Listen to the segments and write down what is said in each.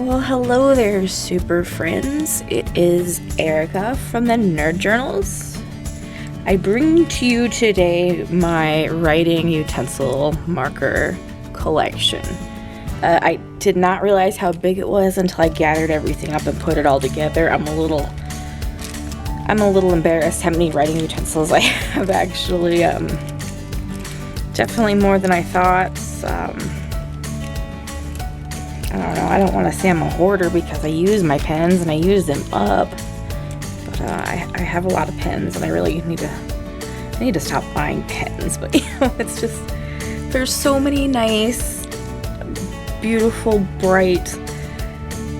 Well, hello there, super friends. It is Erica from the Nerd Journals. I bring to you today my writing utensil marker collection. I did not realize how big it was until I gathered everything up and put it all together. I'm a little embarrassed how many writing utensils I have actually. Definitely more than I thought. I don't know, I don't want to say I'm a hoarder because I use my pens and I use them up, but I have a lot of pens and I really need to stop buying pens. But it's just, there's so many nice, beautiful, bright,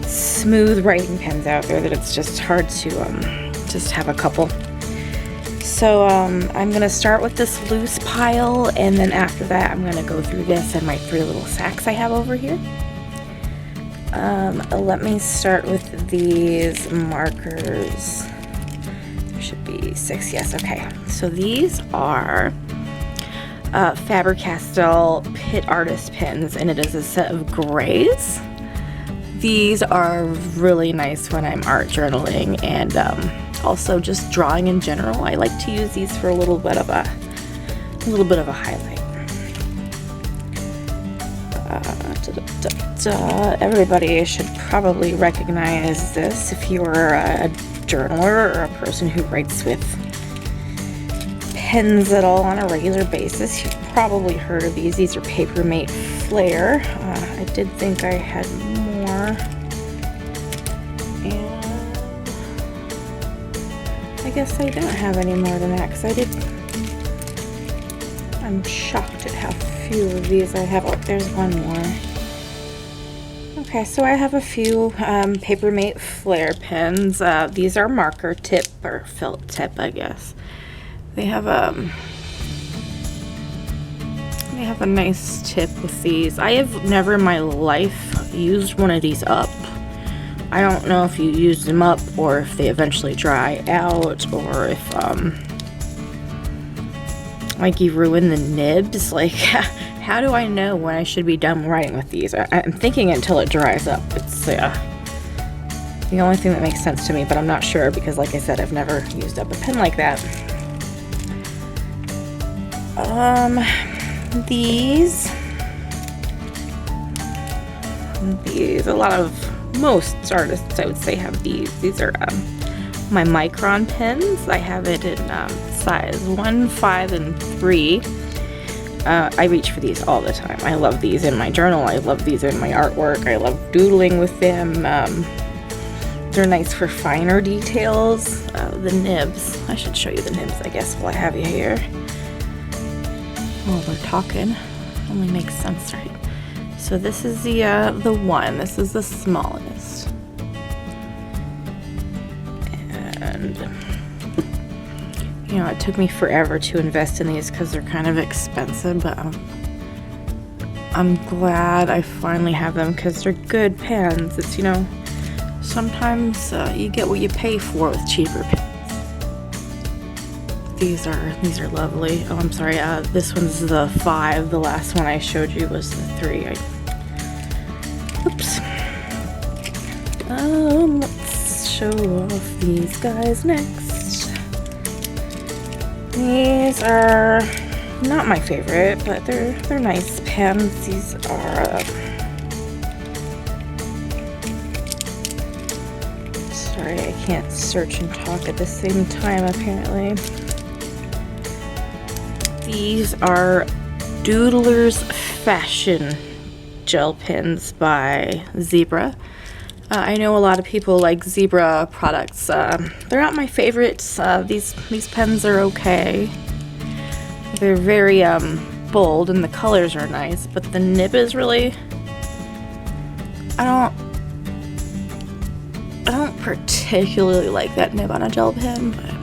smooth writing pens out there that it's just hard to just have a couple. So I'm gonna start with this loose pile, and then after that I'm gonna go through this and my 3 little sacks I have over here. Let me start with these markers. There should be 6, yes, okay. So these are Faber-Castell Pit Artist pens, and it is a set of grays. These are really nice when I'm art journaling and also just drawing in general. I like to use these for a little bit of a highlight. Everybody should probably recognize this if you're a journaler or a person who writes with pens at all on a regular basis. You've probably heard of these. These are Papermate Flair. I did think I had more. And I guess I don't have any more than that because I'm shocked at how few of these I have. Oh, there's one more. Okay, so I have a few Papermate Flair pens. These are marker tip or felt tip, I guess. They have a nice tip with these. I have never in my life used one of these up. I don't know if you use them up or if they eventually dry out, or if like you ruin the nibs. Like, how do I know when I should be done writing with these? I'm thinking until it dries up. It's the only thing that makes sense to me, but I'm not sure because, like I said, I've never used up a pen like that. These, most artists, I would say, have these. These are my Micron pens. I have it in size 1, 5, and 3. I reach for these all the time. I love these in my journal. I love these in my artwork. I love doodling with them. They're nice for finer details. The nibs. I should show you the nibs, I guess, while I have you here. While we're talking. Only makes sense, right? So this is the one. This is the smallest. And it took me forever to invest in these because they're kind of expensive, but I'm glad I finally have them because they're good pens. It's, sometimes you get what you pay for with cheaper pens. These are lovely. Oh, I'm sorry. This one's the 5. The last one I showed you was the 3. Oops. Let's show off these guys next. These are not my favorite, but they're nice pens. These are sorry, I can't search and talk at the same time apparently. These are Doodler's Fashion gel pens by Zebra. I know a lot of people like Zebra products. They're not my favorites. These pens are okay. They're very bold and the colors are nice, but the nib is really, I don't particularly like that nib on a gel pen, but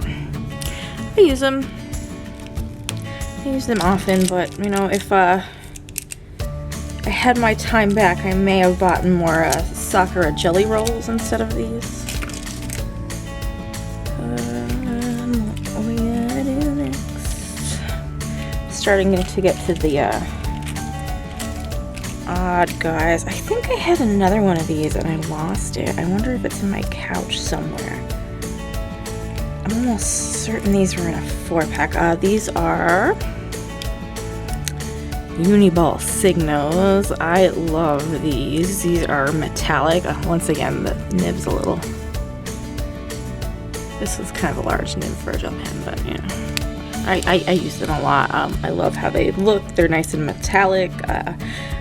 I use them. I use them often, but if I had my time back, I may have bought more Sakura jelly rolls instead of these. What are we gonna do next? Starting to get to the odd, guys. I think I had another one of these and I lost it. I wonder if it's in my couch somewhere. I'm almost certain these were in a 4-pack. These are Uniball Signos. I love these. These are metallic. Once again, the nib's a little... This is kind of a large nib for a gel pen, but you know. I use them a lot. I love how they look. They're nice and metallic.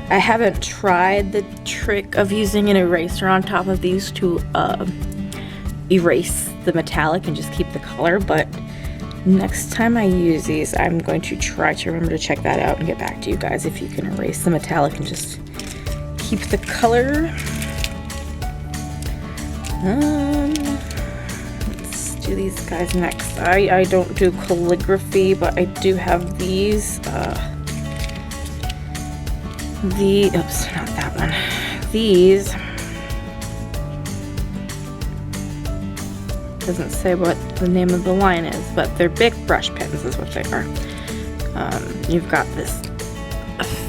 I haven't tried the trick of using an eraser on top of these to erase the metallic and just keep the color, but next time I use these, I'm going to try to remember to check that out and get back to you guys if you can erase the metallic and just keep the color. Let's do these guys next. I don't do calligraphy, but I do have these. Oops, not that one. These. Doesn't say what the name of the line is, but they're big brush pens is what they are. You've got this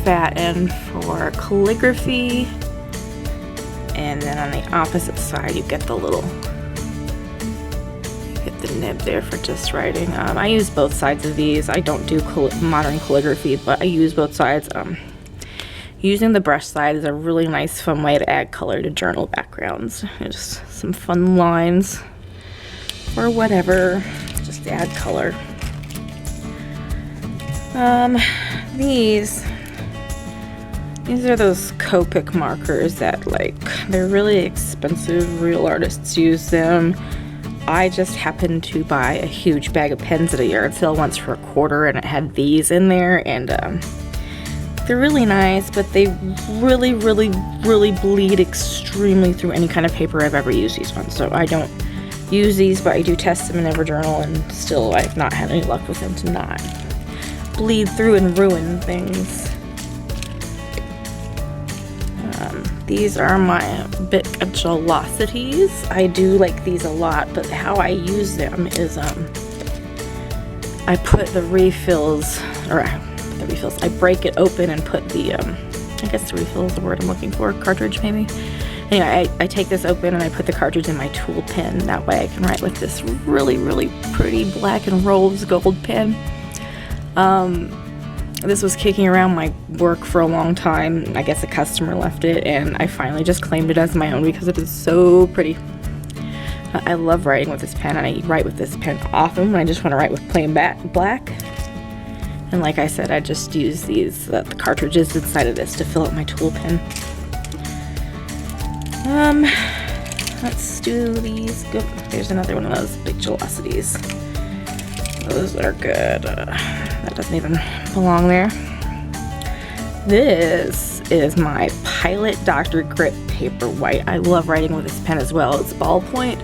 fat end for calligraphy, and then on the opposite side you get the nib there for just writing. I use both sides of these. I don't do modern calligraphy, but I use both sides. Using the brush side is a really nice fun way to add color to journal backgrounds. Just some fun lines or whatever, just to add color. These are those Copic markers that, like, they're really expensive. Real artists use them. I just happened to buy a huge bag of pens at a yard sale once for $1, and it had these in there, and they're really nice, but they really bleed extremely through any kind of paper I've ever used these on. So I don't use these, but I do test them in EverJournal, and still I've not had any luck with them to not bleed through and ruin things. These are my Bic Gelosities. I do like these a lot, but how I use them is I put the refills, I break it open and put the, I guess the refill is the word I'm looking for, cartridge maybe. Anyway, I take this open and I put the cartridge in my tool pen. That way I can write with this really pretty black and rose gold pen. This was kicking around my work for a long time. I guess a customer left it, and I finally just claimed it as my own because it is so pretty. I love writing with this pen, and I write with this pen often when I just want to write with plain black. And like I said, I just use these, the cartridges inside of this to fill up my tool pen. Let's do these. Go. There's another one of those Bic Gelosities. Those are good. That doesn't even belong there. This is my Pilot Dr. Grip Paper White. I love writing with this pen as well. It's ballpoint.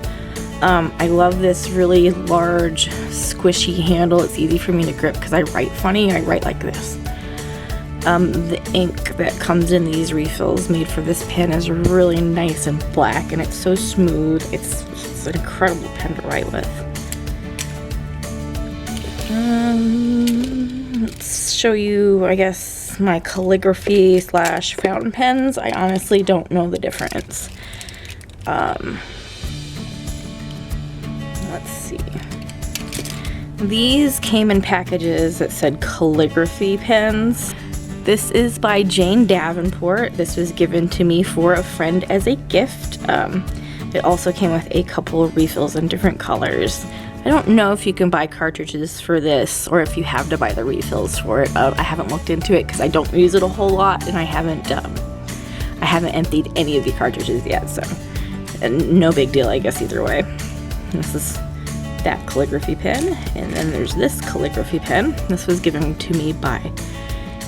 I love this really large, squishy handle. It's easy for me to grip because I write funny. I write like this. The ink that comes in these refills made for this pen is really nice and black, and it's so smooth. It's an incredible pen to write with. Let's show you, I guess, my calligraphy / fountain pens. I honestly don't know the difference. Let's see. These came in packages that said calligraphy pens. This is by Jane Davenport. This was given to me for a friend as a gift. It also came with a couple of refills in different colors. I don't know if you can buy cartridges for this or if you have to buy the refills for it. I haven't looked into it because I don't use it a whole lot, and I haven't emptied any of the cartridges yet, so no big deal, I guess, either way. This is that calligraphy pen, and then there's this calligraphy pen. This was given to me by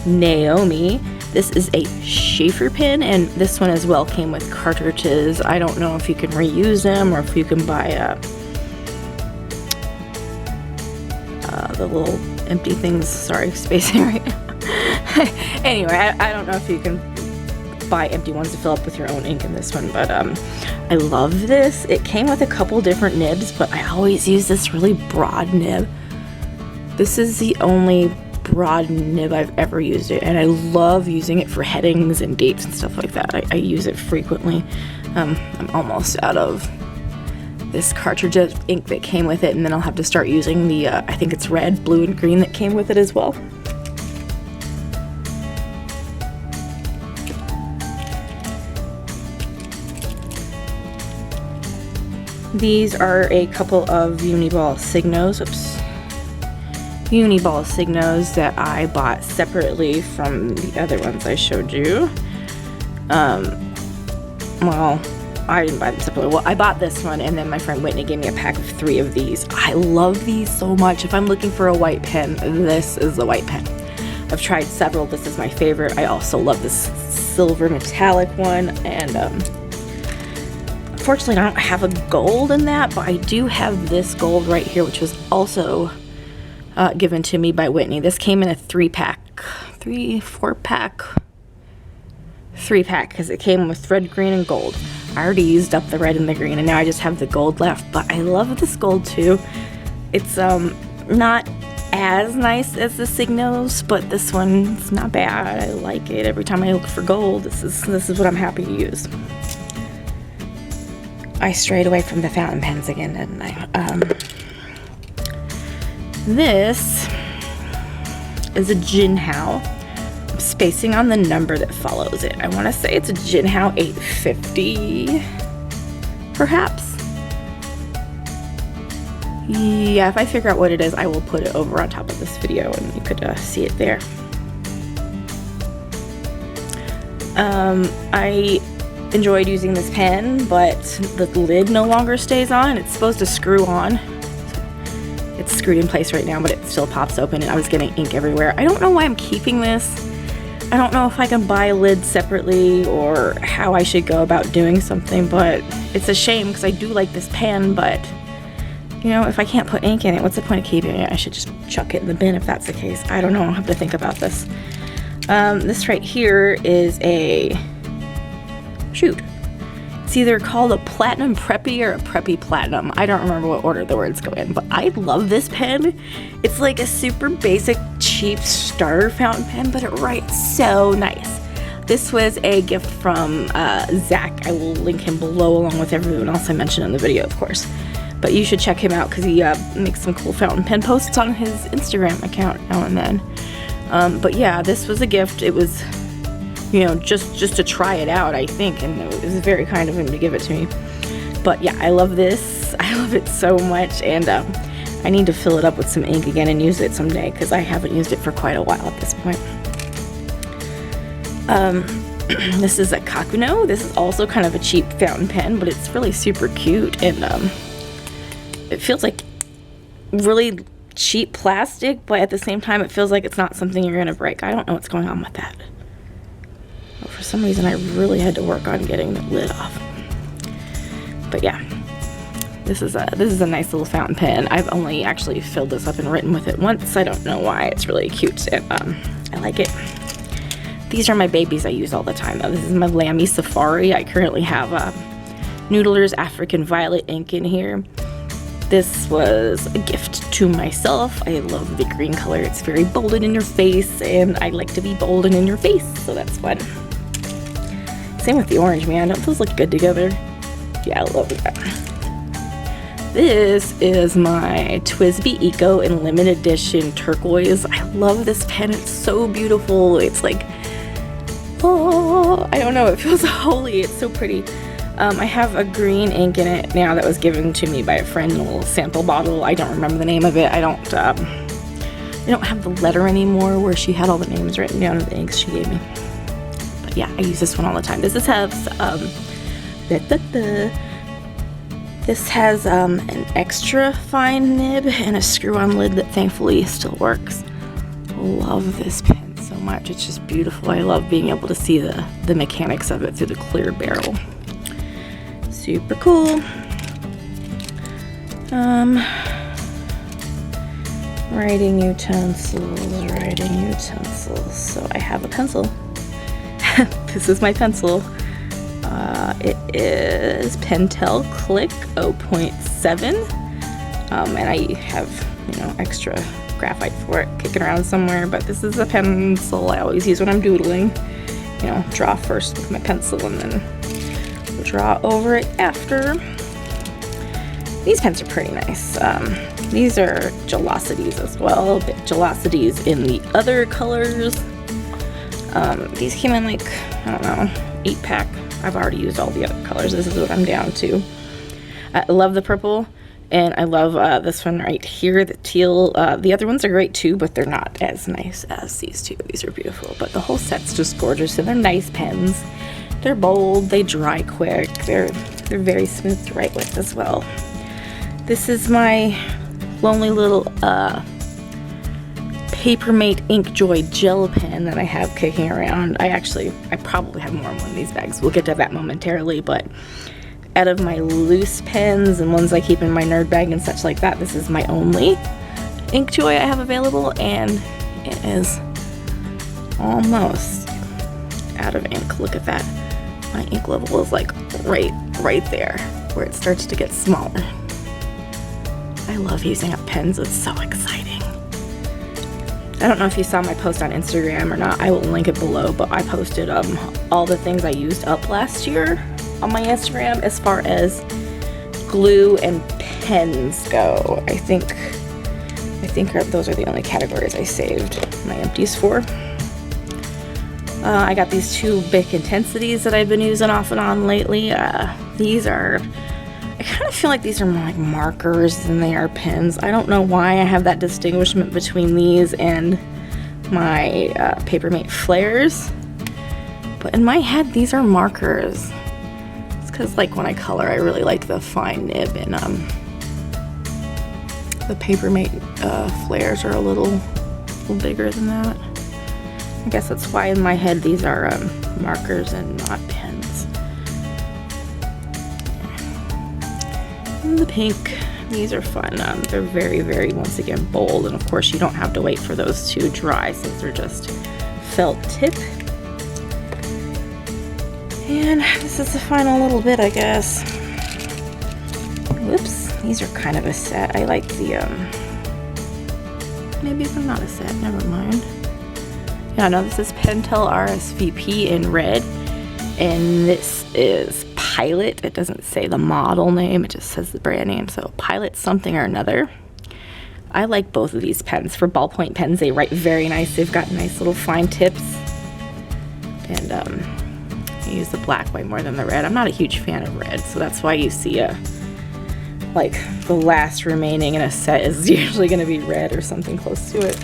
Naomi. This is a Schaefer pen, and this one as well came with cartridges. I don't know if you can reuse them or if you can buy the little empty things. Sorry, spacing right now. Anyway, I don't know if you can buy empty ones to fill up with your own ink in this one, but I love this. It came with a couple different nibs, but I always use this really broad nib. This is the only broad nib I've ever used it, and I love using it for headings and dates and stuff like that. I use it frequently. I'm almost out of this cartridge of ink that came with it, and then I'll have to start using the I think it's red, blue, and green that came with it as well. These are a couple of Uniball Signos, Uniball Signos that I bought separately from the other ones I showed you. Well, I didn't buy them separately. Well, I bought this one, and then my friend Whitney gave me a pack of 3 of these. I love these so much. If I'm looking for a white pen, this is the white pen. I've tried several. This is my favorite. I also love this silver metallic one, and unfortunately, I don't have a gold in that, but I do have this gold right here, which was also given to me by Whitney. This came in a 3-pack, because it came with red, green, and gold. I already used up the red and the green, and now I just have the gold left, but I love this gold too. It's not as nice as the Signos, but this one's not bad. I like it. Every time I look for gold, this is what I'm happy to use. I strayed away from the fountain pens again, didn't I? This is a Jinhao. I'm spacing on the number that follows it. I want to say it's a Jinhao 850, perhaps. Yeah, if I figure out what it is, I will put it over on top of this video and you could see it there. I enjoyed using this pen, but the lid no longer stays on. It's supposed to screw on. It's screwed in place right now, but it still pops open, and I was getting ink everywhere. I don't know why I'm keeping this. I don't know if I can buy lids separately or how I should go about doing something, but it's a shame because I do like this pen, but you know, if I can't put ink in it, what's the point of keeping it? I should just chuck it in the bin if that's the case. I don't know. I'll have to think about this. This right here is a... shoot. It's either called a Platinum Preppy or a Preppy Platinum. I don't remember what order the words go in, but I love this pen. It's like a super basic, cheap starter fountain pen, but it writes so nice. This was a gift from Zach. I will link him below along with everyone else I mentioned in the video, of course. But you should check him out because he makes some cool fountain pen posts on his Instagram account now and then. But yeah, this was a gift. It was, you know, just to try it out, I think, and it was very kind of him to give it to me. But yeah, I love this. I love it so much, and I need to fill it up with some ink again and use it someday because I haven't used it for quite a while at this point. This is a Kakuno. This is also kind of a cheap fountain pen, but it's really super cute, and it feels like really cheap plastic, but at the same time it feels like it's not something you're gonna break. I don't know what's going on with that. But for some reason I really had to work on getting the lid off. But yeah, this is a nice little fountain pen. I've only actually filled this up and written with it once. I don't know why. It's really cute, and I like it. These are my babies I use all the time though. This is my Lamy Safari. I currently have Noodler's African Violet ink in here. This was a gift to myself. I love the green color. It's very bold and in your face, and I like to be bold and in your face, so that's fun. Same with the orange, man. Don't those look good together? Yeah, I love that. This is my TWSBI Eco in limited edition turquoise. I love this pen. It's so beautiful. It's like, oh, I don't know. It feels holy. It's so pretty. I have a green ink in it now that was given to me by a friend in a little sample bottle. I don't remember the name of it. I don't have the letter anymore where she had all the names written down of the inks she gave me. But yeah, I use this one all the time. This has an extra fine nib and a screw-on lid that thankfully still works. Love this pen so much. It's just beautiful. I love being able to see the mechanics of it through the clear barrel. Super cool. Writing utensils. So I have a pencil. This is my pencil. It is Pentel Click 0.7. And I have, extra graphite for it kicking around somewhere, but this is a pencil I always use when I'm doodling. You know, draw first with my pencil and then draw over it after. These pens are pretty nice. These are Gelocities as well, but Gelocities in the other colors. These came in like, I don't know, 8-pack. I've already used all the other colors. This is what I'm down to. I love the purple, and I love this one right here, the teal. The other ones are great too, but they're not as nice as these two. These are beautiful, but the whole set's just gorgeous, and they're nice pens. They're bold, they dry quick, they're very smooth to write with as well. This is my lonely little Papermate Ink Joy gel pen that I have kicking around. I probably have more in one of these bags. We'll get to that momentarily, but out of my loose pens and ones I keep in my nerd bag and such like that, this is my only Ink Joy I have available, and it is almost out of ink. Look at that. My ink level is like right there where it starts to get smaller. I love using up pens. It's so exciting. I don't know if you saw my post on Instagram or not. I will link it below, but I posted all the things I used up last year on my Instagram as far as glue and pens go. I think those are the only categories I saved my empties for. I got these two Bic Intensities that I've been using off and on lately. These are, I kind of feel like these are more like markers than they are pens. I don't know why I have that distinguishment between these and my Papermate Flares, but in my head these are markers. It's because like when I color, I really like the fine nib, and the Papermate Flares are a little bigger than that. I guess that's why in my head these are markers and not pens. And the pink, these are fun. They're very, very, once again, bold, and of course you don't have to wait for those to dry since they're just felt tip. And this is the final little bit, I guess. Whoops, these are kind of a set. I like the, maybe they're not a set, never mind. Yeah, no, this is Pentel RSVP in red, and this is Pilot. It doesn't say the model name, it just says the brand name, so Pilot something or another. I like both of these pens. For ballpoint pens, they write very nice. They've got nice little fine tips, and I use the black way more than the red. I'm not a huge fan of red, so that's why you see like the last remaining in a set is usually going to be red or something close to it.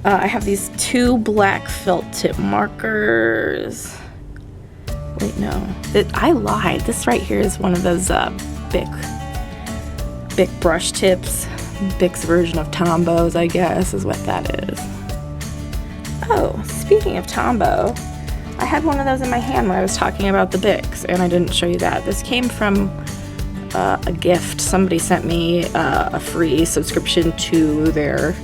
I have these two black felt tip markers. Wait, no. I lied. This right here is one of those Bic brush tips. Bic's version of Tombows, I guess, is what that is. Oh, speaking of Tombow, I had one of those in my hand when I was talking about the Bics, and I didn't show you that. This came from a gift. Somebody sent me a free subscription to their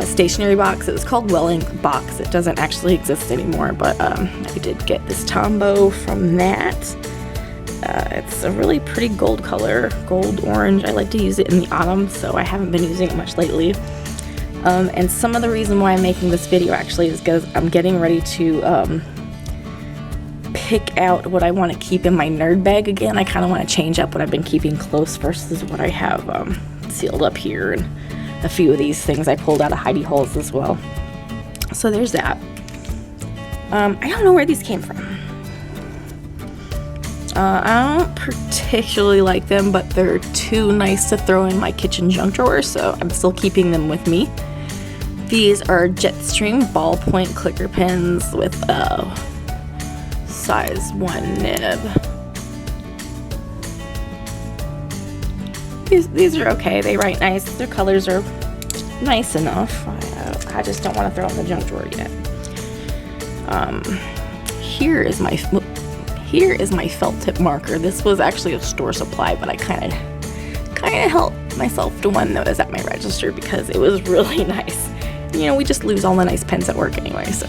stationery box. It was called Welling Box. It doesn't actually exist anymore, but I did get this Tombow from that. It's a really pretty gold color, gold orange. I like to use it in the autumn, so I haven't been using it much lately. And some of the reason why I'm making this video actually is because I'm getting ready to pick out what I want to keep in my nerd bag again. I kind of want to change up what I've been keeping close versus what I have sealed up here, and a few of these things I pulled out of hidey holes as well. So there's that. I don't know where these came from. I don't particularly like them, but they're too nice to throw in my kitchen junk drawer, so I'm still keeping them with me. These are Jetstream ballpoint clicker pens with a size 1 nib. These are okay. They write nice. Their colors are nice enough. I just don't want to throw in the junk drawer yet. Here is my felt tip marker. This was actually a store supply, but I kind of helped myself to one that was at my register because it was really nice. You know, we just lose all the nice pens at work anyway, so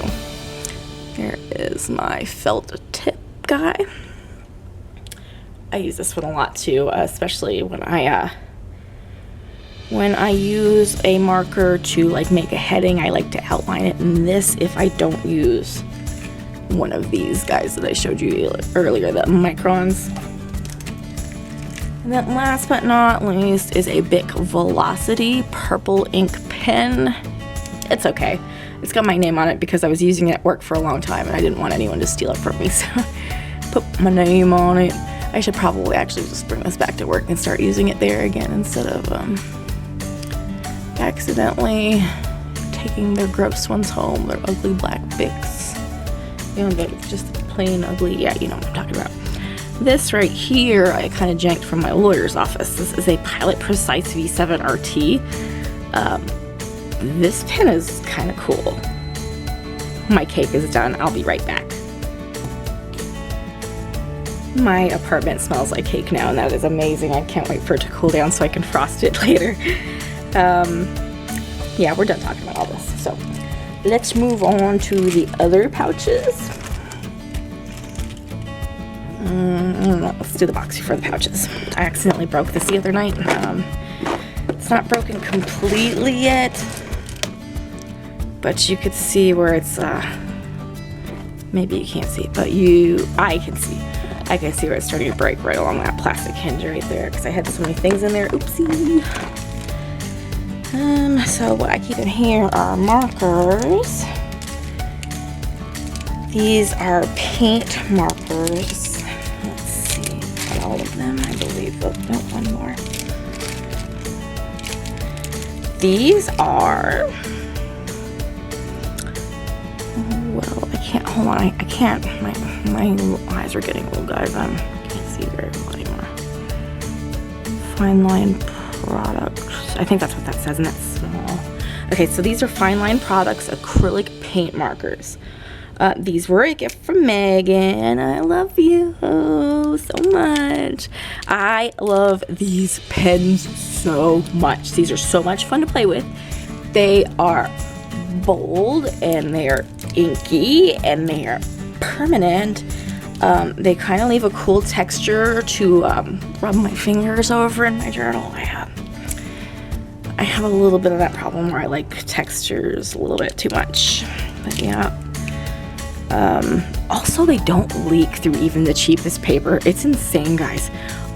here is my felt tip guy. I use this one a lot too, especially when I When I use a marker to like make a heading, I like to outline it in this if I don't use one of these guys that I showed you earlier, the microns. And then last but not least is a Bic Velocity purple ink pen. It's okay. It's got my name on it because I was using it at work for a long time and I didn't want anyone to steal it from me, so put my name on it. I should probably actually just bring this back to work and start using it there again instead of accidentally taking their gross ones home, their ugly black Bics. You know, they're just plain ugly. Yeah, you know what I'm talking about. This right here, I kind of janked from my lawyer's office. This is a Pilot Precise V7 RT. This pen is kind of cool. My cake is done. I'll be right back. My apartment smells like cake now, and that is amazing. I can't wait for it to cool down so I can frost it later. Yeah, we're done talking about all this. So let's move on to the other pouches. I don't know, let's do the box before the pouches. I accidentally broke this the other night. It's not broken completely yet, but you could see where it's, maybe you can't see, but I can see. I can see where it's starting to break right along that plastic hinge right there because I had so many things in there. Oopsie. So what I keep in here are markers. These are paint markers. Let's see, got all of them, I believe. Oh, no, one more. These are, well, I can't, hold on, I can't, my eyes are getting old, guys. I can't see very well anymore. Fine line products. I think that's what that says, and that's small. Okay, so these are Fine Line Products acrylic paint markers. These were a gift from Megan. I love you so much. I love these pens so much. These are so much fun to play with. They are bold, and they are inky, and they are permanent. They kind of leave a cool texture to rub my fingers over in my journal. I have a little bit of that problem where I like textures a little bit too much, but yeah. Also, they don't leak through even the cheapest paper. It's insane, guys.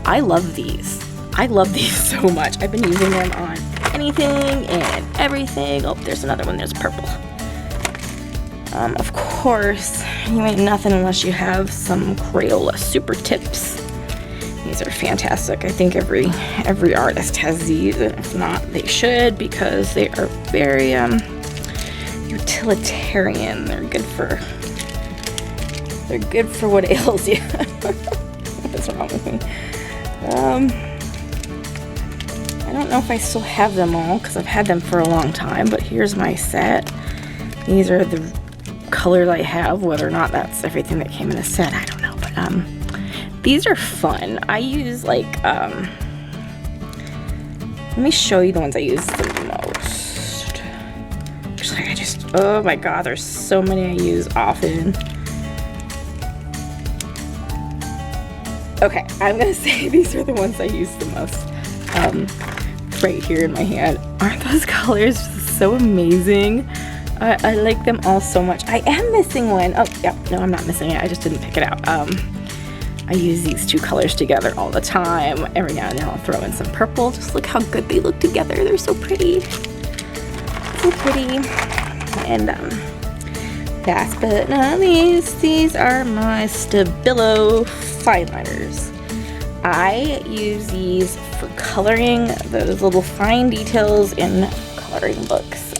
I love these. I love these so much. I've been using them on anything and everything. Oh, there's another one. There's purple. Of course, you ain't nothing unless you have some Crayola Super Tips. These are fantastic. I think every artist has these, and if not, they should, because they are very utilitarian. They're good for what ails you. What's wrong with me? I don't know if I still have them all because I've had them for a long time, but here's my set. These are the colors I have. Whether or not that's everything that came in a set, I don't know, but these are fun. I use like let me show you the ones I use the most. Actually, oh my god, there's so many I use often. Okay, I'm gonna say these are the ones I use the most. Right here in my hand. Aren't those colors just so amazing? I like them all so much. I am missing one. Oh, yeah, no, I'm not missing it. I just didn't pick it out. I use these two colors together all the time. Every now and then I'll throw in some purple. Just look how good they look together. They're so pretty. So pretty. And last but not least, these are my Stabilo fine liners. I use these for coloring those little fine details in coloring books.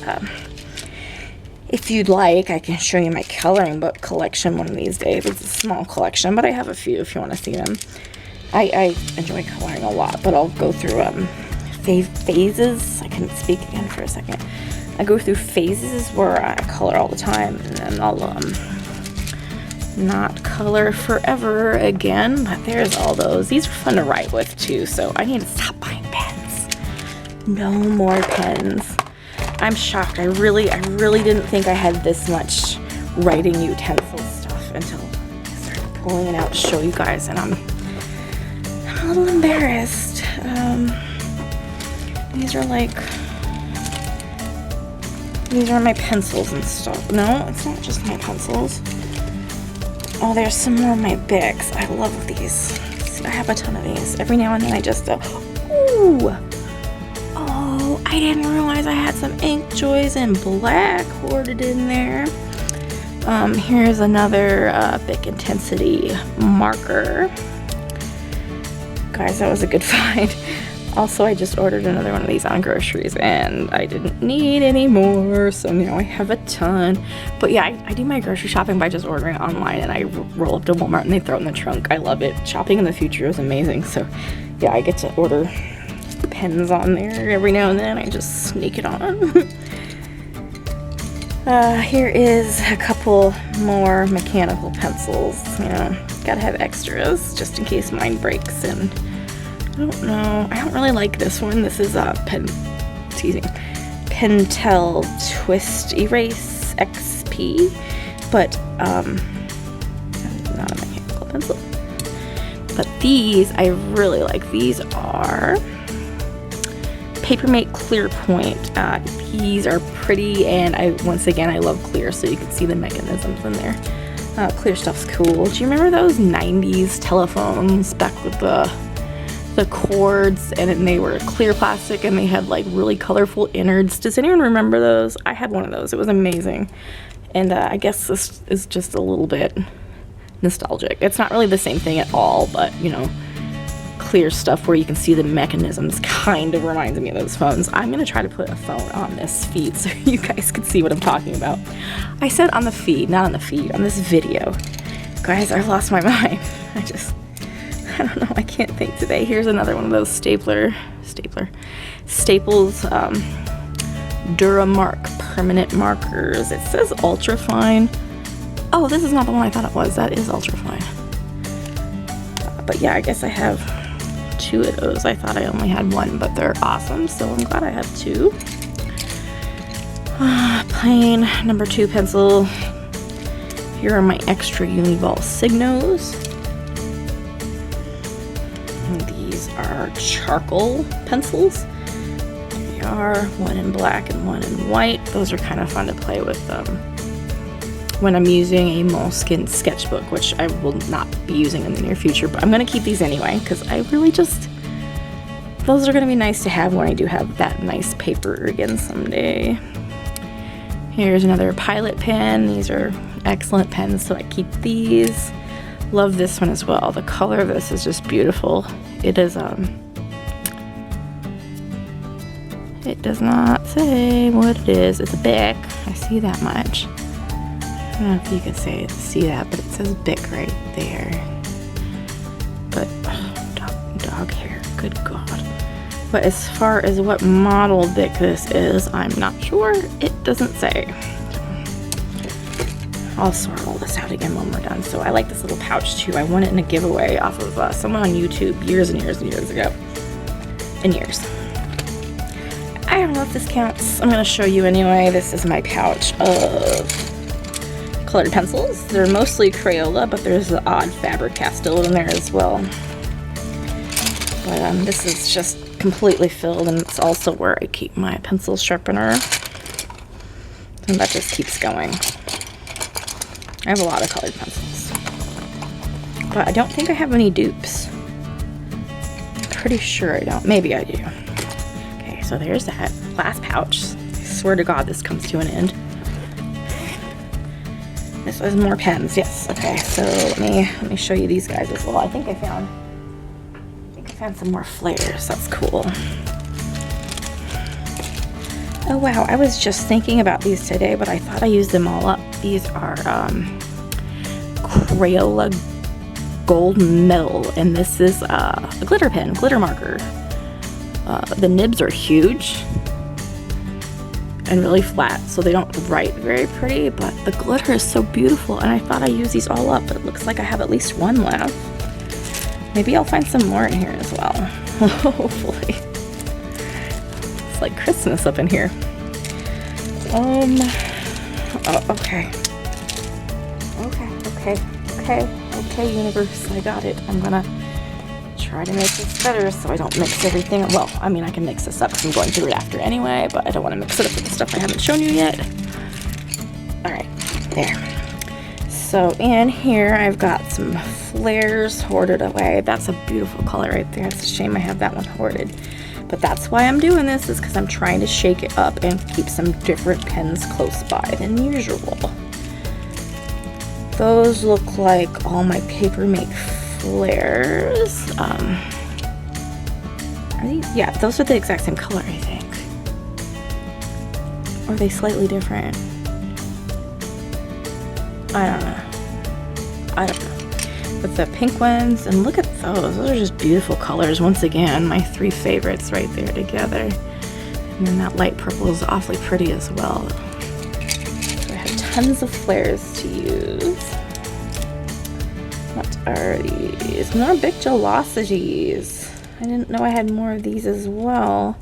If you'd like, I can show you my coloring book collection one of these days. It's a small collection, but I have a few if you want to see them. I enjoy coloring a lot, but I'll go through phases. I couldn't speak again for a second. I go through phases where I color all the time, and then I'll not color forever again. But there's all those. These are fun to write with too, so I need to stop buying pens. No more pens. I'm shocked. I really didn't think I had this much writing utensil stuff until I started pulling it out to show you guys, and I'm a little embarrassed. These are like, these are my pencils and stuff. No, it's not just my pencils. Oh, there's some more of my Bics. I love these. I have a ton of these. Every now and then I just, ooh. Oh, I didn't realize I had some Ink Joys in black hoarded in there. Here's another Bic Intensity marker. Guys, that was a good find. Also, I just ordered another one of these on groceries and I didn't need any more, so now I have a ton. But yeah, I do my grocery shopping by just ordering it online, and I roll up to Walmart and they throw it in the trunk. I love it. Shopping in the future is amazing. So yeah, I get to order pens on there every now and then. I just sneak it on. Here is a couple more mechanical pencils. You know, gotta have extras just in case mine breaks. And I don't know, I don't really like this one. This is a Pentel Twist Erase XP, but not a mechanical pencil. But these I really like. These are Papermate Clear Point. These are pretty, and once again I love clear, so you can see the mechanisms in there. Clear stuff's cool. Do you remember those 90s telephones back with the cords, and they were clear plastic and they had like really colorful innards? Does anyone remember those? I had one of those. It was amazing. And I guess this is just a little bit nostalgic. It's not really the same thing at all, but you know, clear stuff where you can see the mechanisms kind of reminds me of those phones. I'm gonna try to put a phone on this feed so you guys can see what I'm talking about. I said on the feed, not on the feed, on this video. Guys, I lost my mind. I don't know, I can't think today. Here's another one of those Staples Duramark permanent markers. It says ultra fine. Oh, this is not the one I thought it was. That is ultra fine. But yeah, I guess I have 2 of those. I thought I only had 1, but they're awesome, so I'm glad I have 2. Plain number 2 pencil. Here are my extra Uniball Signos. These are charcoal pencils. They are one in black and one in white. Those are kind of fun to play with when I'm using a Moleskine sketchbook, which I will not be using in the near future, but I'm going to keep these anyway because I really just, those are going to be nice to have when I do have that nice paper again someday. Here's another Pilot pen. These are excellent pens, so I keep these. Love this one as well. The color of this is just beautiful. It is, it does not say what it is. It's a Bic. I see that much. I don't know if you can see that, but it says Bic right there. But, dog hair, good God. But as far as what model Bic this is, I'm not sure. It doesn't say. I'll sort all this out again when we're done. So I like this little pouch too. I won it in a giveaway off of someone on YouTube years and years and years ago. I don't know if this counts. I'm going to show you anyway. This is my pouch of colored pencils. They're mostly Crayola, but there's the odd Faber-Castell in there as well. But this is just completely filled, and it's also where I keep my pencil sharpener. And that just keeps going. I have a lot of colored pencils, but I don't think I have any dupes. I'm pretty sure I don't. Maybe I do. Okay, so there's that last pouch. I swear to God this comes to an end. This is more pens. Yes. Okay, so let me show you these guys as well. I think I found some more flares. That's cool. Oh wow, I was just thinking about these today, but I thought I used them all up. These are Crayola Gold Medal, and this is a glitter pen, glitter marker. The nibs are huge and really flat, so they don't write very pretty, but the glitter is so beautiful, and I thought I used these all up, but it looks like I have at least 1 left. Maybe I'll find some more in here as well. Hopefully. It's like Christmas up in here. Okay, universe, I got it. I'm gonna try try to make this better so I don't mix everything. Well, I mean, I can mix this up because I'm going through it after anyway, but I don't want to mix it up with the stuff I haven't shown you yet. All right, there. So in here, I've got some flares hoarded away. That's a beautiful color right there. It's a shame I have that one hoarded. But that's why I'm doing this, is because I'm trying to shake it up and keep some different pens close by than usual. Those look like all my Paper Mate flares. Are these? Yeah, those are the exact same color, I think. Or are they slightly different? I don't know. But the pink ones, and look at those. Those are just beautiful colors. Once again, my 3 favorites right there together. And then that light purple is awfully pretty as well. So I have tons of flares to use. What are these? More Big Gelosities. I didn't know I had more of these as well.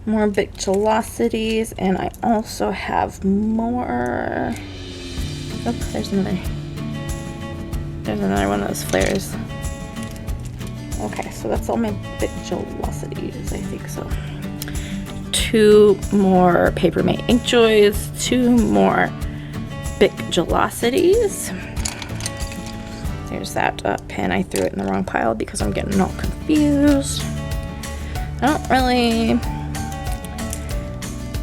More Big Gelosities, and I also have more. Oh, there's another one of those flares. Okay, so that's all my Big Gelosities, I think so. 2 more Paper Mate Inkjoys, 2 more Big Gelosities. There's that pen. I threw it in the wrong pile because I'm getting all confused. I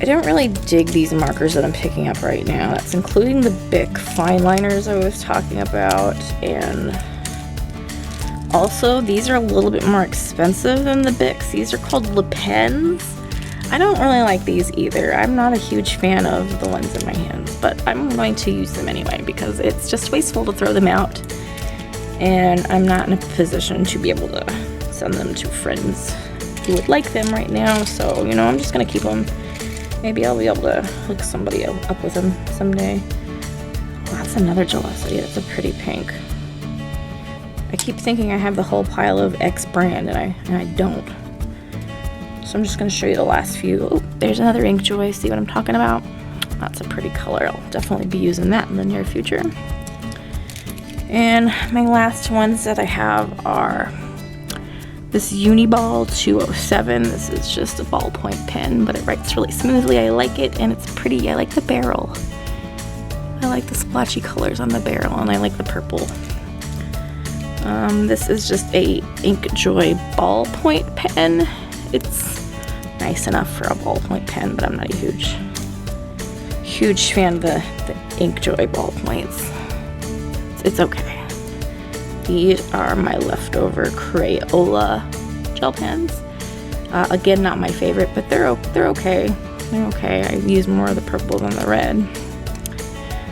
don't really dig these markers that I'm picking up right now. That's including the Bic fine liners I was talking about, and also these are a little bit more expensive than the Bics. These are called Le Pens. I don't really like these either. I'm not a huge fan of the ones in my hands, but I'm going to use them anyway because it's just wasteful to throw them out, and I'm not in a position to be able to send them to friends who would like them right now, so you know, I'm just gonna keep them. Maybe I'll be able to hook somebody up with them someday. Oh, that's another Gelosity. That's a pretty pink. I keep thinking I have the whole pile of X brand, and I don't. So I'm just going to show you the last few. Oh, there's another Inkjoy. See what I'm talking about? That's a pretty color. I'll definitely be using that in the near future. And my last ones that I have are this Uniball 207. This is just a ballpoint pen, but it writes really smoothly. I like it, and it's pretty. I like the barrel. I like the splotchy colors on the barrel, and I like the purple. This is just a Inkjoy ballpoint pen. It's nice enough for a ballpoint pen, but I'm not a huge fan of the Inkjoy ballpoints. It's okay. These are my leftover Crayola gel pens. Again, not my favorite, but they're okay. They're okay. I use more of the purple than the red.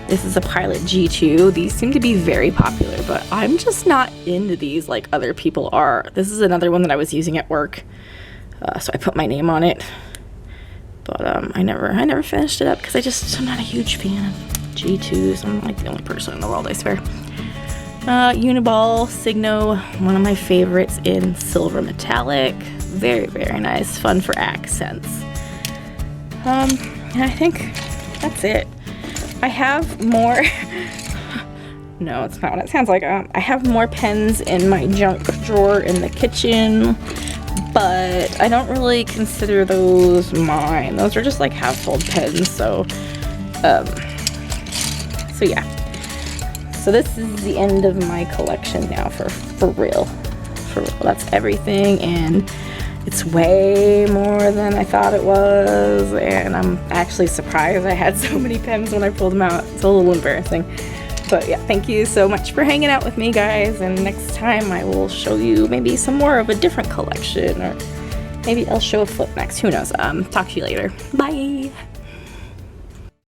This is a Pilot G2. These seem to be very popular, but I'm just not into these like other people are. This is another one that I was using at work, so I put my name on it. But I never finished it up because I'm not a huge fan of G2s. I'm like the only person in the world, I swear. Uniball Signo, one of my favorites in silver metallic. Very, very nice. Fun for accents. And I think that's it. I have more. No, it's not what it sounds like. I have more pens in my junk drawer in the kitchen, but I don't really consider those mine. Those are just like household pens. So yeah. So this is the end of my collection now for real. For real. That's everything, and it's way more than I thought it was, and I'm actually surprised I had so many pens when I pulled them out. It's a little embarrassing. But yeah, thank you so much for hanging out with me, guys, and next time I will show you maybe some more of a different collection, or maybe I'll show a flip next. Who knows? Talk to you later. Bye!